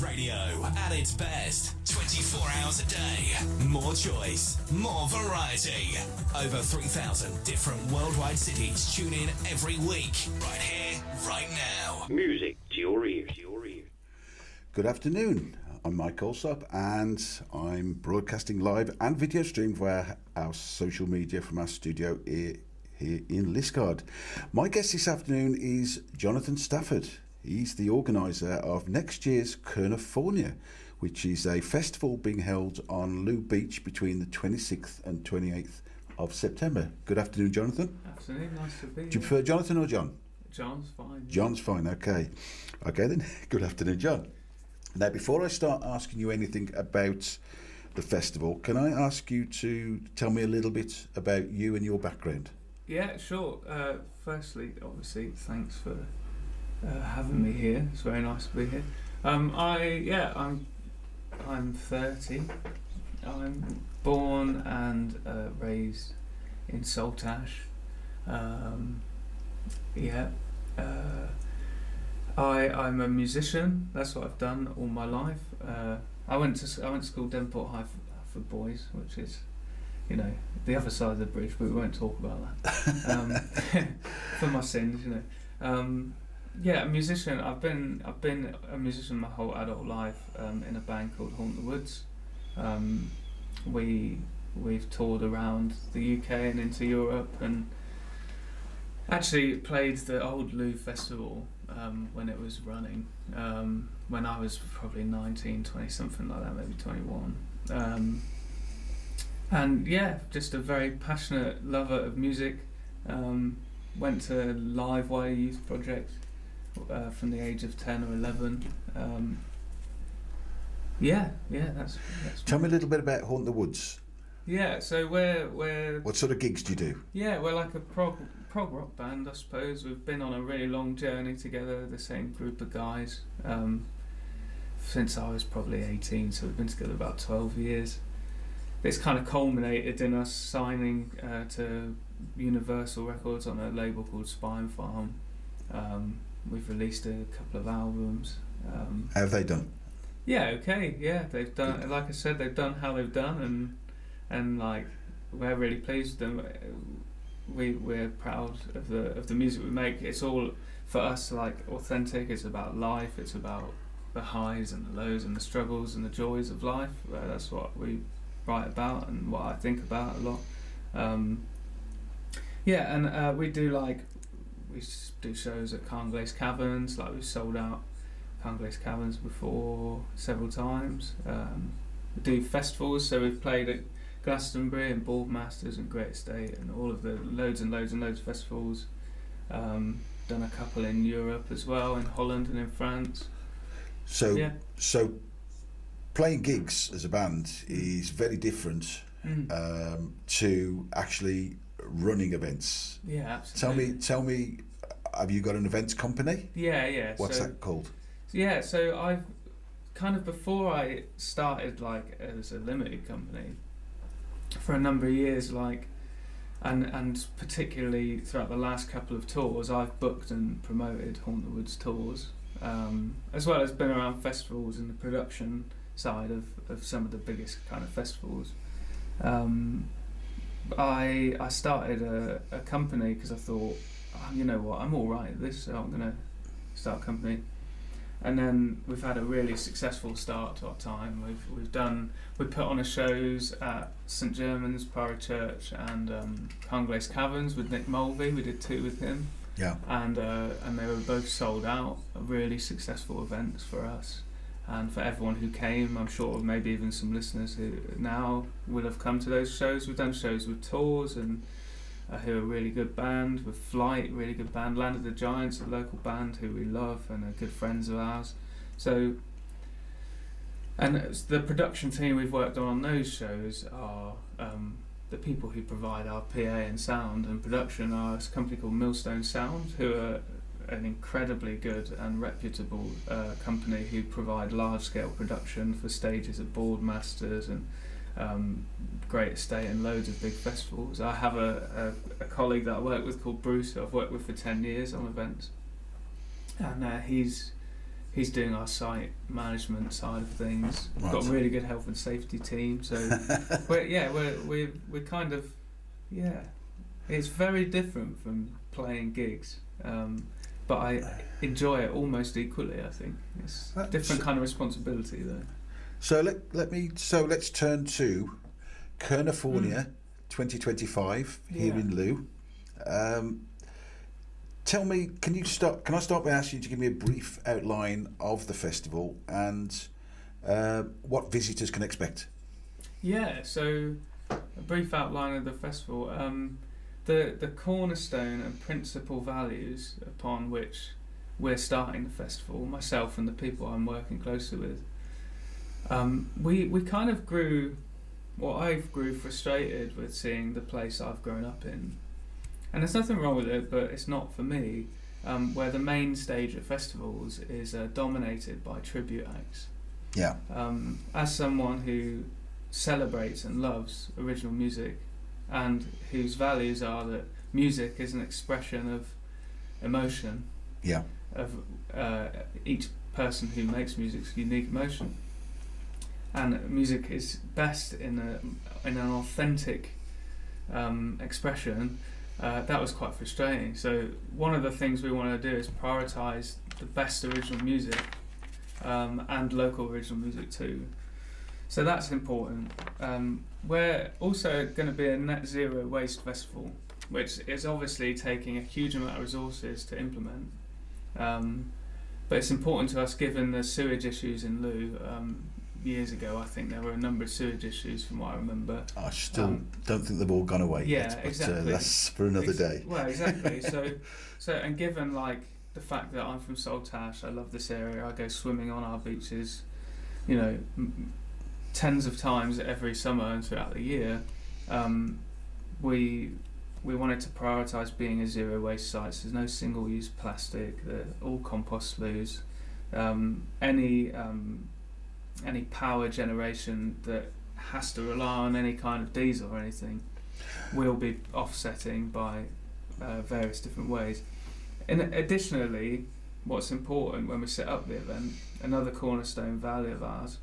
Radio at its best. 24 hours a day. More choice. More variety. Over 3,000 different worldwide cities tune in every week. Right here, right now. Music to your ears. Good afternoon. I'm Mike Alsop and I'm broadcasting live and video stream via our social media from our studio here in Liskeard. My guest this afternoon is Jonathan Stafford. He's the organiser of next year's California, which is a festival being held on Looe Beach between the 26th and 28th of September. Good afternoon, Jonathan. Afternoon, nice to be here. Do you prefer Jonathan or John? John's fine. John's fine, okay. Okay then, good afternoon, John. Now, before I start asking you anything about the festival, can I ask you to tell me a little bit about you and your background? Yeah, sure. Firstly, obviously, thanks for having me here. It's very nice to be here. I'm 30. I'm born and raised in Saltash. I'm a musician. That's what I've done all my life. I went to school Devonport High for boys, which is, the other side of the bridge, but we won't talk about that. For my sins, a musician. I've been a musician my whole adult life. In a band called Haunt the Woods. We've toured around the UK and into Europe, and actually played the old Looe festival when it was running, when I was probably 19, 20, something like that, maybe 21. And yeah, just a very passionate lover of music. Went to Live Wire Youth Project from the age of 10 or 11. That's Tell me a little bit about Haunt the Woods. Yeah, so we're What sort of gigs do you do? Yeah, we're like a prog rock band, I suppose. We've been on a really long journey together, the same group of guys, since I was probably 18, so we've been together about 12 years. It's kind of culminated in us signing to Universal Records on a label called Spine Farm. We've released a couple of albums. How have they done? Yeah, okay, yeah, they've done, Good. like I said, they've done how they've done, and like, we're really pleased with them. We're proud of the music we make. It's all, for us, like, authentic. It's about life. It's about the highs and the lows and the struggles and the joys of life. That's what we write about and what I think about a lot. We do shows at Carnglaze Caverns. Like, we've sold out Carnglaze Caverns before several times. We do festivals, so we've played at Glastonbury and Baldmasters and Great Estate and all of the loads of festivals. Done a couple in Europe as well, in Holland and in France. So playing gigs as a band is very different to actually running events. Yeah, absolutely. Tell me, have you got an events company? Yeah. What's that called? Yeah, so I've kind of, before I started like as a limited company, for a number of years, like, and particularly throughout the last couple of tours, I've booked and promoted Haunt the Woods tours, as well as been around festivals and the production side of some of the biggest kind of festivals. I started a company because I thought, you know what, I'm all right at this, so I'm going to start a company. And then we've had a really successful start to our time. We put on shows at St German's, Priory Church, and Carnglaze Caverns with Nick Mulvey. We did 2 with him. Yeah. And they were both sold out. Really successful events for us and for everyone who came. I'm sure maybe even some listeners who now will have come to those shows. We've done shows with Tours and who are a really good band, with Flight, really good band, Land of the Giants, a local band who we love and are good friends of ours. So, and the production team we've worked on those shows are the people who provide our PA and sound and production are a company called Millstone Sound, who are an incredibly good and reputable company who provide large-scale production for stages at Boardmasters and Great Estate and loads of big festivals. I have a colleague that I work with called Bruce, who I've worked with for 10 years on events, and he's he's doing our site management side of things. We've Right. got a really good health and safety team. So we're kind of it's very different from playing gigs. But I enjoy it almost equally. I think it's a different kind of responsibility though. So let's turn to California 2025 here in Looe. Tell me, can I start by asking you to give me a brief outline of the festival and what visitors can expect? Yeah, so a brief outline of the festival. The cornerstone and principal values upon which we're starting the festival, myself and the people I'm working closely with, we kind of grew frustrated with seeing the place I've grown up in. And there's nothing wrong with it, but it's not for me, where the main stage at festivals is dominated by tribute acts. Yeah. As someone who celebrates and loves original music, and whose values are that music is an expression of emotion, of each person who makes music's unique emotion, and music is best in an authentic expression. That was quite frustrating. So one of the things we want to do is prioritise the best original music and local original music too. So that's important. We're also going to be a net zero waste festival, which is obviously taking a huge amount of resources to implement. But it's important to us given the sewage issues in Looe. Years ago, I think there were a number of sewage issues from what I remember. I still don't think they've all gone away yet, but exactly. That's for another day. Well, exactly. So and given like the fact that I'm from Saltash, I love this area. I go swimming on our beaches, tens of times every summer and throughout the year. We wanted to prioritise being a zero waste site. So there's no single use plastic. They're all compost sloughs. Any power generation that has to rely on any kind of diesel or anything will be offsetting by various different ways. And additionally, what's important when we set up the event, another cornerstone value of ours,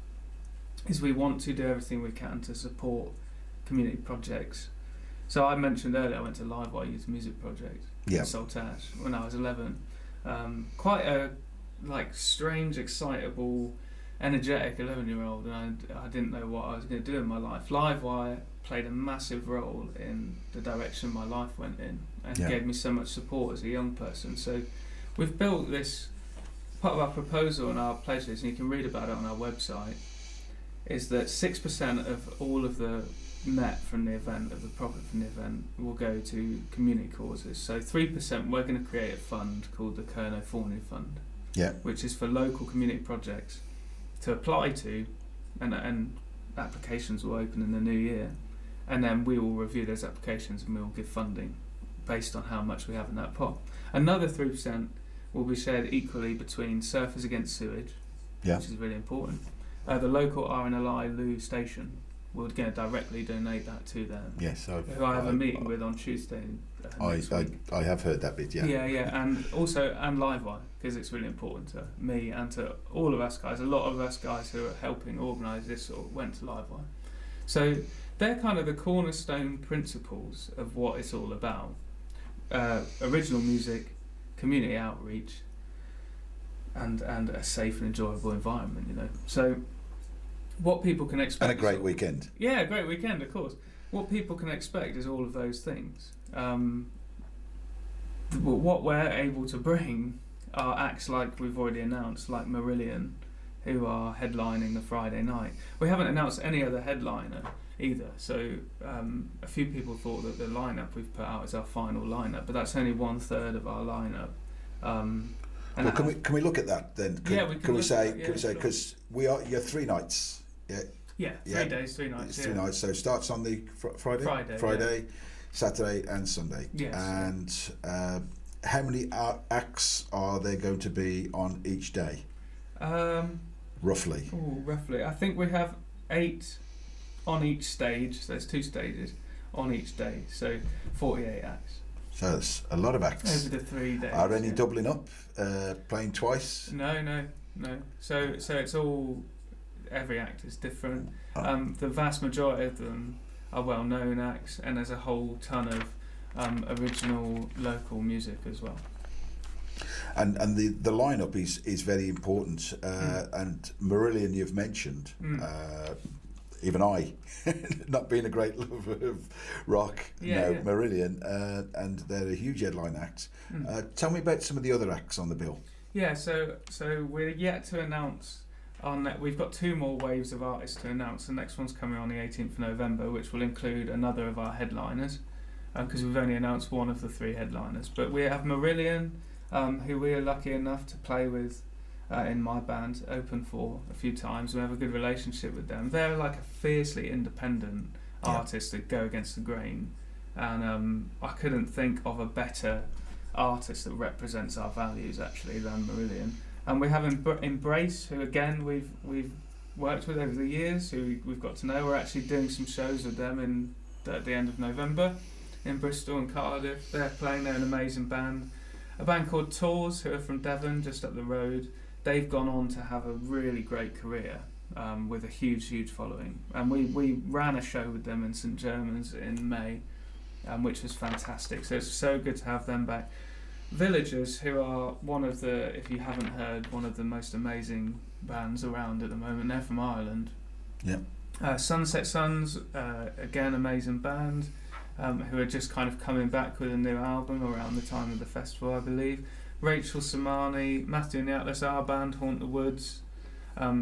is we want to do everything we can to support community projects. So I mentioned earlier I went to Livewire Youth Music Project in Saltash when I was 11. Quite a strange, excitable, energetic 11-year-old, and I didn't know what I was going to do in my life. Livewire played a massive role in the direction my life went in, and gave me so much support as a young person. So we've built this, part of our proposal and our pledges, and you can read about it on our website, is that 6% of all of the net from the event, of the profit from the event, will go to community causes. So 3% we're going to create a fund called the California Fund, which is for local community projects to apply to, and applications will open in the new year, and then we will review those applications and we will give funding based on how much we have in that pot. Another 3% will be shared equally between Surfers Against Sewage, which is really important. The local RNLI Looe station, we're going to directly donate that to them. Yes, who I have a meeting with on Tuesday. I have heard that bit. And also Livewire, because it's really important to me and to all of us guys. A lot of us guys who are helping organise this went to Livewire. So they're kind of the cornerstone principles of what it's all about. Original music, community outreach, and a safe and enjoyable environment. So what people can expect, and a great weekend. Yeah, a great weekend, of course. What people can expect is all of those things. What we're able to bring are acts like we've already announced, like Marillion, who are headlining the Friday night. We haven't announced any other headliner either, so a few people thought that the lineup we've put out is our final lineup, but that's only 1/3 of our lineup. Can we look at that then? Can we say because you're 3 nights. Yeah, 3 days, 3 nights. It's 3 nights. So it starts on the Friday, Saturday, and Sunday. Yes. And how many acts are there going to be on each day? Roughly. Roughly. I think we have 8 on each stage. So there's 2 stages on each day. So 48 acts. So it's a lot of acts. Over the 3 days. Are any doubling up, playing twice? No. no. So it's all, every act is different. Oh. The vast majority of them are well-known acts, and there's a whole ton of original local music as well. And the lineup is very important. And Marillion you've mentioned. Even I, not being a great lover of rock, Marillion, and they're a huge headline act. Tell me about some of the other acts on the bill. Yeah, so we're yet to announce we've got 2 more waves of artists to announce. The next one's coming on the 18th of November, which will include another of our headliners, because we've only announced one of the 3 headliners. But we have Marillion, who we are lucky enough to play with in my band, open for a few times. We have a good relationship with them. They're like a fiercely independent artist that go against the grain, and I couldn't think of a better artist that represents our values actually than Marillion. And we have Embrace, who again we've worked with over the years, who we've got to know. We're actually doing some shows with them at the end of November in Bristol and Cardiff. They're playing. They're an amazing band. A band called Tours, who are from Devon, just up the road. They've gone on to have a really great career with a huge following. And we ran a show with them in St Germans in May, which was fantastic. So it's so good to have them back. Villagers, who are one of the, if you haven't heard, one of the most amazing bands around at the moment. They're from Ireland. Yeah. Sunset Sons, again, amazing band, who are just kind of coming back with a new album around the time of the festival, I believe. Rachel Samani, Matthew and the Atlas, our band, Haunt the Woods.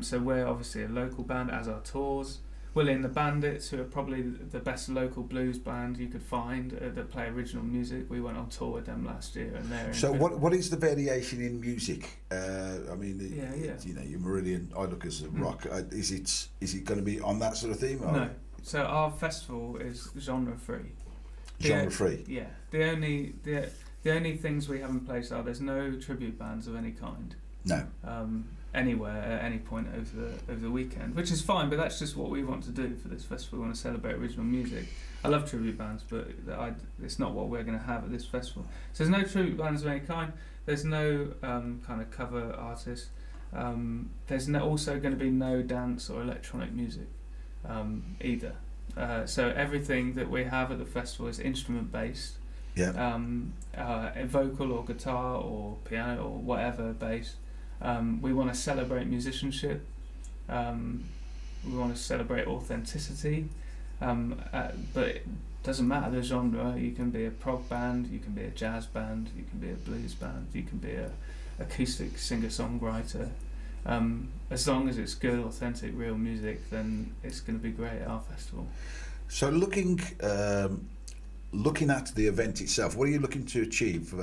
So we're obviously a local band, as are Tours. Willie and the Bandits, who are probably the best local blues band you could find that play original music. We went on tour with them last year, and they're so. What is the variation in music? I mean, you know, your Marillion, I look as a rock. Is it going to be on that sort of theme? Or? No. So our festival is genre free. Genre free. Yeah. The only things we have in place are there's no tribute bands of any kind. No. Anywhere at any point over the weekend, which is fine, but that's just what we want to do for this festival. We want to celebrate original music. I love tribute bands, but it's not what we're going to have at this festival. So there's no tribute bands of any kind. There's no kind of cover artists. There's also going to be no dance or electronic music either. So everything that we have at the festival is instrument based. Yeah. Vocal or guitar or piano or whatever based. We want to celebrate musicianship. We want to celebrate authenticity. But it doesn't matter the genre. You can be a prog band, you can be a jazz band, you can be a blues band, you can be a acoustic singer-songwriter. As long as it's good, authentic, real music, then it's going to be great at our festival. So looking at the event itself, what are you looking to achieve?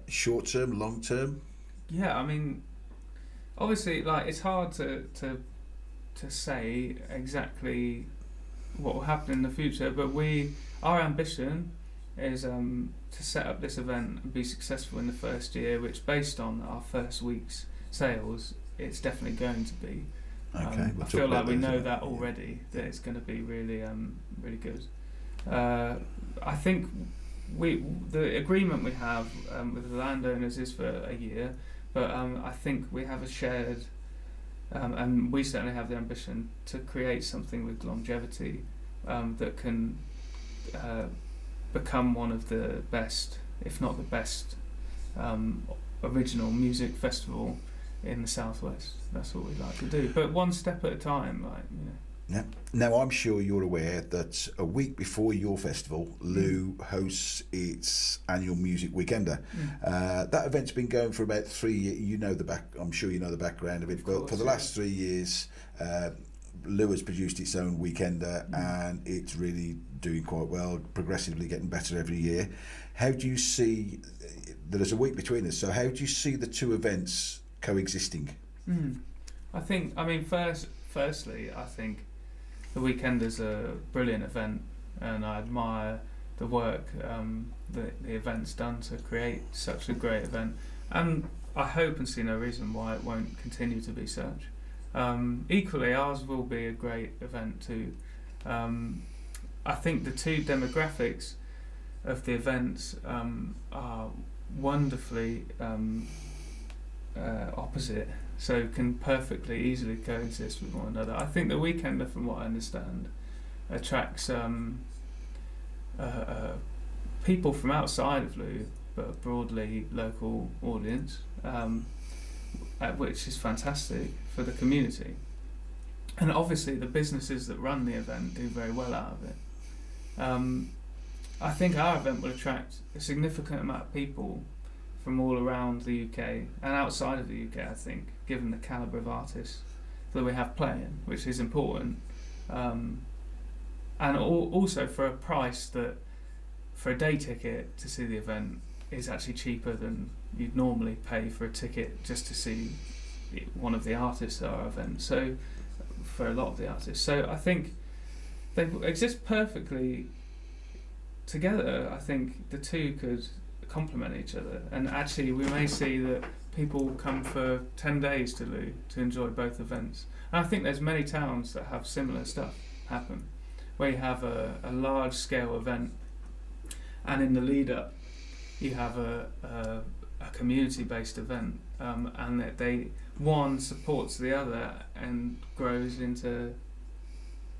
Short term, long term? Yeah, I mean, obviously, like, it's hard to say exactly what will happen in the future, but our ambition is to set up this event and be successful in the first year, which, based on our first week's sales, it's definitely going to be. Okay, I feel like we know that already, that it's going to be really really good. I think the agreement we have with the landowners is for a year, but I think we have a shared, and we certainly have the ambition to create something with longevity that can become one of the best, if not the best, original music festival in the Southwest. That's what we'd like to do, but one step at a time, like, you know. Yeah. Now, I'm sure you're aware that a week before your festival, Looe hosts its annual music weekender. That event's been going for about 3 years. I'm sure you know the background of it. But for the last 3 years, Looe has produced its own weekender, and it's really doing quite well, progressively getting better every year. How do you see that? There's a week between us, so how do you see the two events coexisting? Firstly, I think the Weekender's a brilliant event, and I admire the work that the event's done to create such a great event, and I hope and see no reason why it won't continue to be such. Equally, ours will be a great event too. I think the two demographics of the events are wonderfully opposite so can perfectly easily coexist with one another. I think the Weekender, from what I understand, attracts people from outside of Looe, but a broadly local audience, which is fantastic for the community. And obviously the businesses that run the event do very well out of it. I think our event will attract a significant amount of people from all around the UK and outside of the UK, I think, given the calibre of artists that we have playing, which is important. And also for a price that, for a day ticket to see the event, is actually cheaper than you'd normally pay for a ticket just to see one of the artists at our event. So, for a lot of the artists. So I think they exist perfectly together. I think the two could complement each other, and actually we may see that people come for 10 days to Looe to enjoy both events. And I think there's many towns that have similar stuff happen, where you have a large scale event, and in the lead up you have a community based event, and that one supports the other and grows into,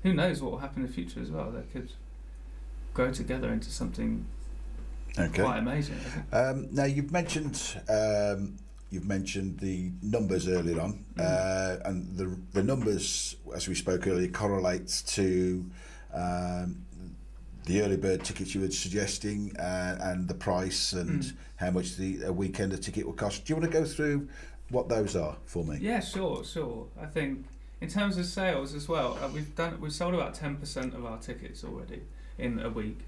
who knows what will happen in the future as well. They could grow together into something quite amazing. Now you've mentioned the numbers earlier on, and the numbers, as we spoke earlier, correlates to the early bird tickets you were suggesting, and the price and how much a Weekender ticket will cost. Do you want to go through what those are for me? Yeah, sure. I think in terms of sales as well, we've sold about 10% of our tickets already in a week.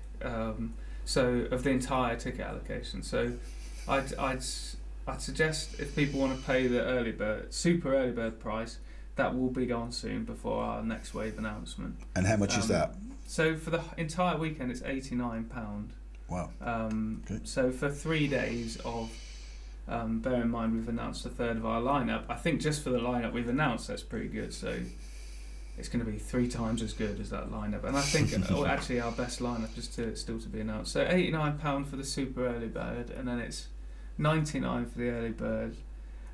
So of the entire ticket allocation. So I'd suggest if people want to pay the super early bird price, that will be gone soon before our next wave announcement. And how much is that? So for the entire weekend, it's £89. Wow. Okay. So for 3 days of, bear in mind we've announced a third of our lineup. I think just for the lineup we've announced, that's pretty good. So it's going to be 3 times as good as that lineup. And I think actually our best lineup is still to be announced. So £89 for the super early bird, and then it's £99 for the early bird.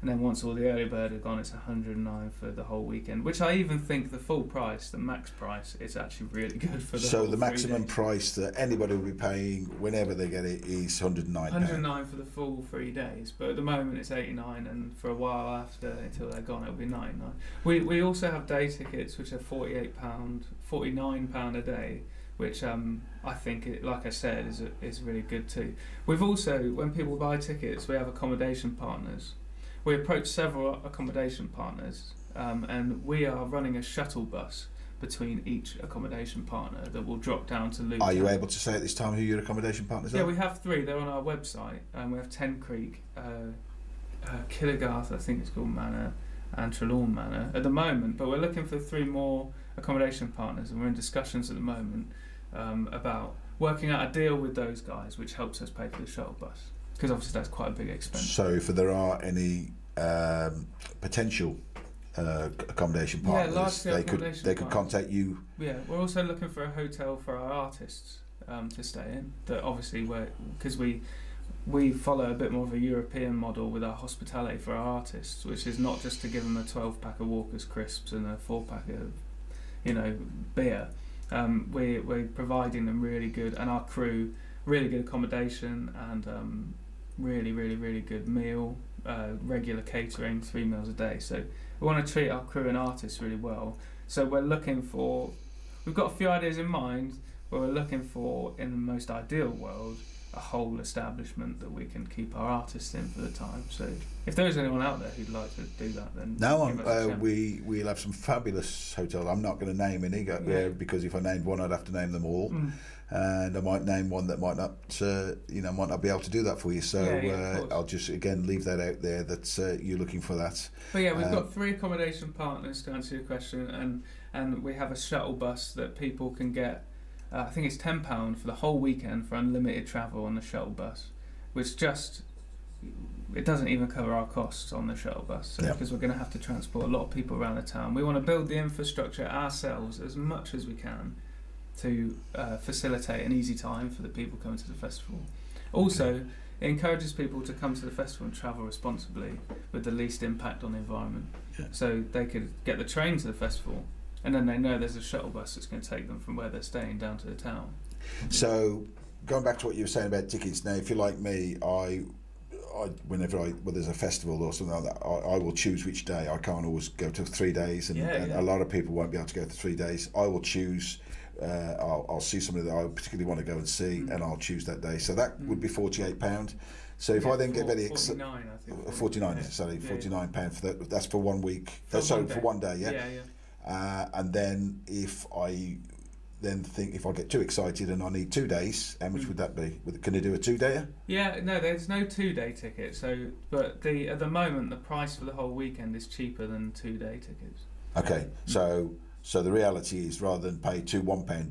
And then once all the early bird are gone, it's £109 for the whole weekend, which I even think the full price, the max price, is actually really good for the So whole the maximum 3 days. price that anybody will be paying whenever they get it is £109. £109 for the full 3 days, but at the moment it's £89, and for a while after, until they're gone, it'll be £99. We also have day tickets, which are £49 a day, which I think, like I said, is really good too. We've also, when people buy tickets, we have accommodation partners. We approached several accommodation partners, and we are running a shuttle bus between each accommodation partner that will drop down to Looe. Are you able to say at this time who your accommodation partners are? Yeah, we have 3. They're on our website. We have Ten Creek, Killigarth, I think it's called Manor, and Trelawn Manor at the moment. But we're looking for 3 more accommodation partners, and we're in discussions at the moment about working out a deal with those guys, which helps us pay for the shuttle bus. Because obviously that's quite a big expense. So if there are any potential accommodation partners, they could contact you. Yeah, we're also looking for a hotel for our artists to stay in. That obviously because we follow a bit more of a European model with our hospitality for our artists, which is not just to give them a 12-pack of Walker's crisps and a 4-pack of beer. We're providing them really good, and our crew really good accommodation and really good meal, regular catering, 3 meals a day. So we want to treat our crew and artists really well. So we've got a few ideas in mind, but we're looking for, in the most ideal world, a whole establishment that we can keep our artists in for the time. So if there is anyone out there who'd like to do that, then we'll have some fabulous hotels. I'm not going to name any because if I named one, I'd have to name them all. And I might name one that might not be able to do that for you. So I'll just again leave that out there that you're looking for that. But yeah, we've got 3 accommodation partners to answer your question, and we have a shuttle bus that people can get. I think it's £10 for the whole weekend for unlimited travel on the shuttle bus, which it doesn't even cover our costs on the shuttle bus, because we're going to have to transport a lot of people around the town. We want to build the infrastructure ourselves as much as we can to facilitate an easy time for the people coming to the festival. Also, it encourages people to come to the festival and travel responsibly with the least impact on the environment. Yeah. So they could get the train to the festival, and then they know there's a shuttle bus that's going to take them from where they're staying down to the town. So, going back to what you were saying about tickets, now if you're like me, whenever there's a festival or something like that, I will choose which day. I can't always go to 3 days, and a lot of people won't be able to go to 3 days. I will choose. I'll see somebody that I particularly want to go and see, and I'll choose that day. So that would be £48. So if I then get very excited, 49, I think. 49, yeah. sorry, Yeah, £49 for that. That's for 1 week. For one day, yeah. Yeah. And then if I think if I get too excited and I need 2 days, how much would that be? Can you do a 2-dayer? Yeah, no, there's no 2-day ticket. So, but at the moment the price for the whole weekend is cheaper than 2-day tickets. Okay, so the reality is rather than pay two one-day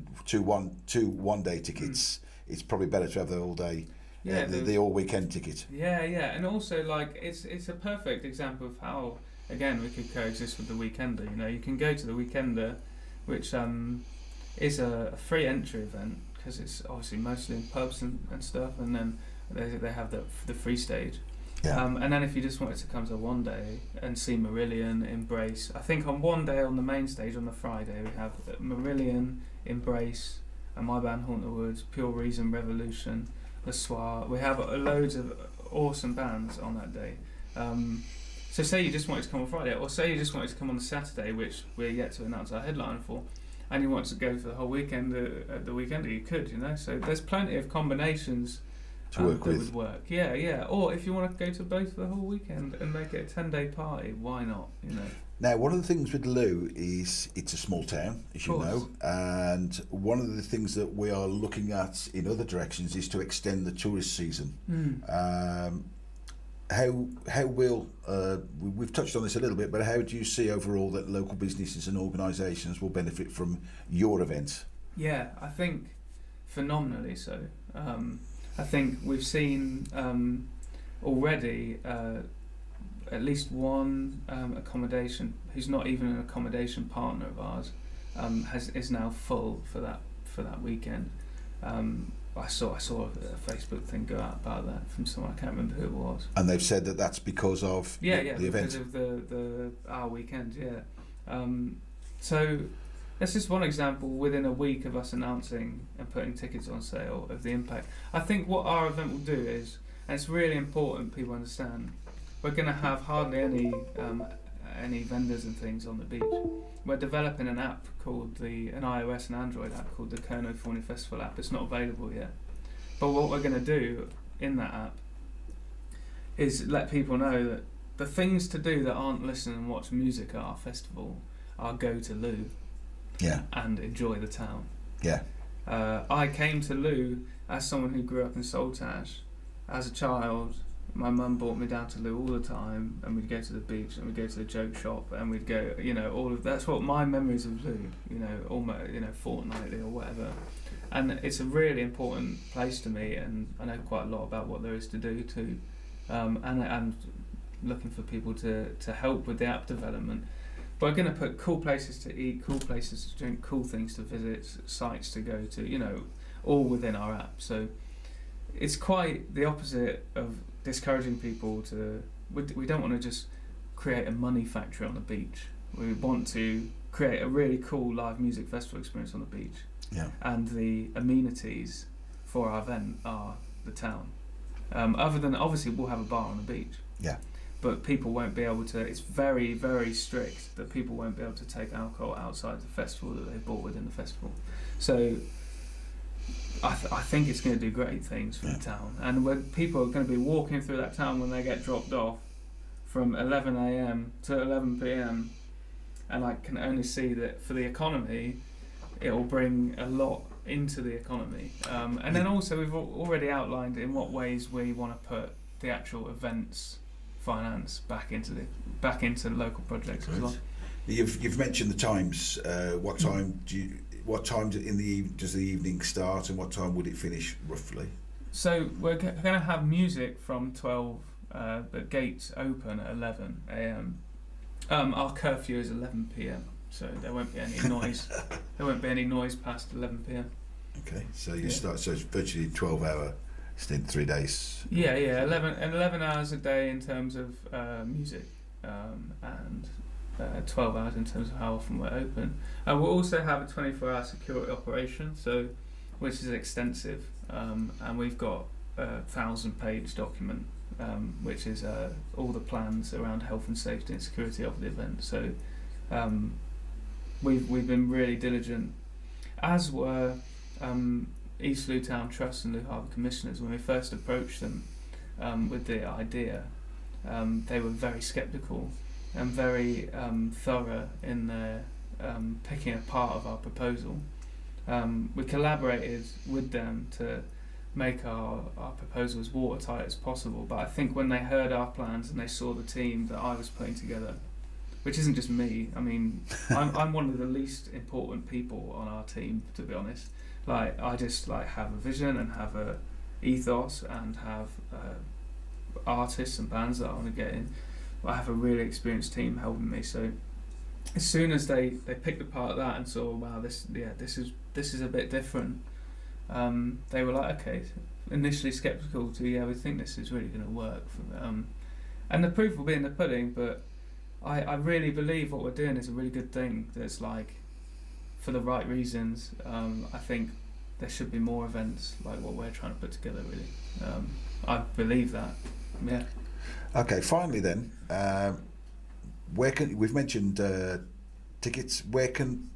tickets, it's probably better to have the all day, the all weekend ticket. Yeah, and also like it's a perfect example of how again we could coexist with the weekender. You know, you can go to the weekender, which is a free entry event because it's obviously mostly in pubs and stuff, and then they have the free stage. Yeah. And then if you just wanted to come to one day and see Marillion, Embrace, I think on one day on the main stage on the Friday we have Marillion, Embrace, and my band Haunt the Woods, Pure Reason, Revolution, Le Soir. We have loads of awesome bands on that day. So say you just wanted to come on Friday, or say you just wanted to come on the Saturday, which we're yet to announce our headliner for, and you want to go for the whole weekend at the weekender, you could, you know. So there's plenty of combinations to work with. Would work. Yeah. Or if you want to go to both for the whole weekend and make it a 10-day party, why not? You know. Now, one of the things with Looe is it's a small town, as you know, and one of the things that we are looking at in other directions is to extend the tourist season. How will we've touched on this a little bit, but how do you see overall that local businesses and organisations will benefit from your event? Yeah, I think phenomenally so. I think we've seen already at least one accommodation who's not even an accommodation partner of ours is now full for that weekend. I saw a Facebook thing go out about that from someone, I can't remember who it was. And they've said that that's because of the event. Because of our weekend, So that's just one example within a week of us announcing and putting tickets on sale of the impact. I think what our event will do is, and it's really important people understand, we're going to have hardly any vendors and things on the beach. We're developing an app called an iOS and Android app called the Kerno Forney Festival app. It's not available yet. But what we're going to do in that app is let people know that the things to do that aren't listen and watch music at our festival are go to Looe. Yeah. And enjoy the town. Yeah. I came to Looe as someone who grew up in Saltash. As a child, my mum brought me down to Looe all the time, and we'd go to the beach and we'd go to the joke shop and we'd go, that's what my memories of Looe, almost, fortnightly or whatever. And it's a really important place to me, and I know quite a lot about what there is to do too. And looking for people to help with the app development. But we're going to put cool places to eat, cool places to drink, cool things to visit, sites to go to, all within our app. So it's quite the opposite of discouraging people to... We don't want to just create a money factory on the beach. We want to create a really cool live music festival experience on the beach. Yeah. And the amenities for our event are the town. Other than, obviously, we'll have a bar on the beach. Yeah. But people won't be able to... It's very, very strict that people won't be able to take alcohol outside the festival that they bought within the festival. So I think it's going to do great things for the town. And when people are going to be walking through that town when they get dropped off from 11 a.m. to 11 p.m. and I can only see that for the economy, it will bring a lot into the economy. And then also we've already outlined in what ways we want to put the actual events finance back into local projects as well. You've mentioned the times. What time does the evening start, and what time would it finish roughly? So we're going to have music from 12. The gates open at 11 a.m. Our curfew is 11 p.m. So there won't be any noise. There won't be any noise past 11 p.m. Okay, so you start. So it's virtually a 12-hour stint, 3 days. Yeah, 11 hours a day in terms of music, and 12 hours in terms of how often we're open. We'll also have a 24-hour security operation, which is extensive, and we've got a 1,000-page document, which is all the plans around health and safety and security of the event. So we've been really diligent, as were East Looe Town Trust and Looe Harbour Commissioners. When we first approached them with the idea, they were very sceptical and very thorough in their picking apart of our proposal. We collaborated with them to make our proposal as watertight as possible, but I think when they heard our plans and they saw the team that I was putting together, which isn't just me, I mean, I'm one of the least important people on our team, to be honest. Like, I just have a vision and have a ethos and have artists and bands that I want to get in. I have a really experienced team helping me. So as soon as they picked apart that and saw, wow, this is a bit different, they were like, okay, initially sceptical to, we think this is really going to work for them. And the proof will be in the pudding, but I really believe what we're doing is a really good thing. That's for the right reasons. I think there should be more events like what we're trying to put together, really. I believe that. Yeah. Okay, finally then, we've mentioned tickets. Where can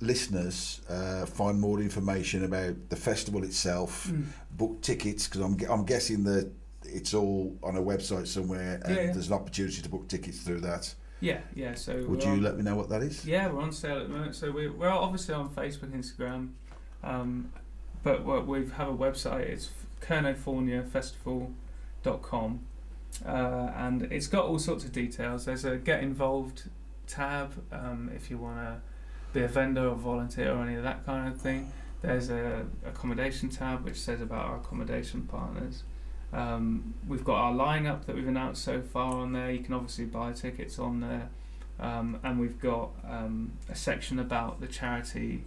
listeners find more information about the festival itself, book tickets? Because I'm guessing that it's all on a website somewhere, and there's an opportunity to book tickets through that. Yeah. So would you let me know what that is? Yeah, we're on sale at the moment. So we're obviously on Facebook, Instagram, but we have a website. It's kernoforniafestival.com. And it's got all sorts of details. There's a get involved tab if you want to be a vendor or volunteer or any of that kind of thing. There's a accommodation tab which says about our accommodation partners. We've got our lineup that we've announced so far on there. You can obviously buy tickets on there, and we've got a section about the charity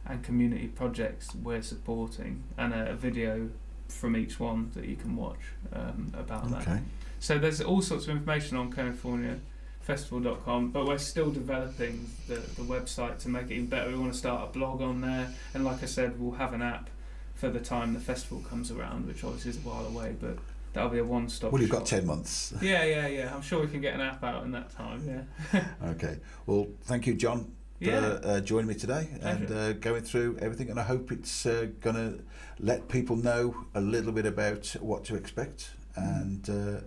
and community projects we're supporting, and a video from each one that you can watch about that. So there's all sorts of information on kernoforniafestival.com, but we're still developing the website to make it even better. We want to start a blog on there, and like I said, we'll have an app for the time the festival comes around, which obviously is a while away, but that'll be a one-stop Well, you've shop. got 10 months. Yeah. I'm sure we can get an app out in that time, yeah. Okay. Well, thank you, John, for joining me today. Pleasure. And going through everything, and I hope it's going to let people know a little bit about what to expect, and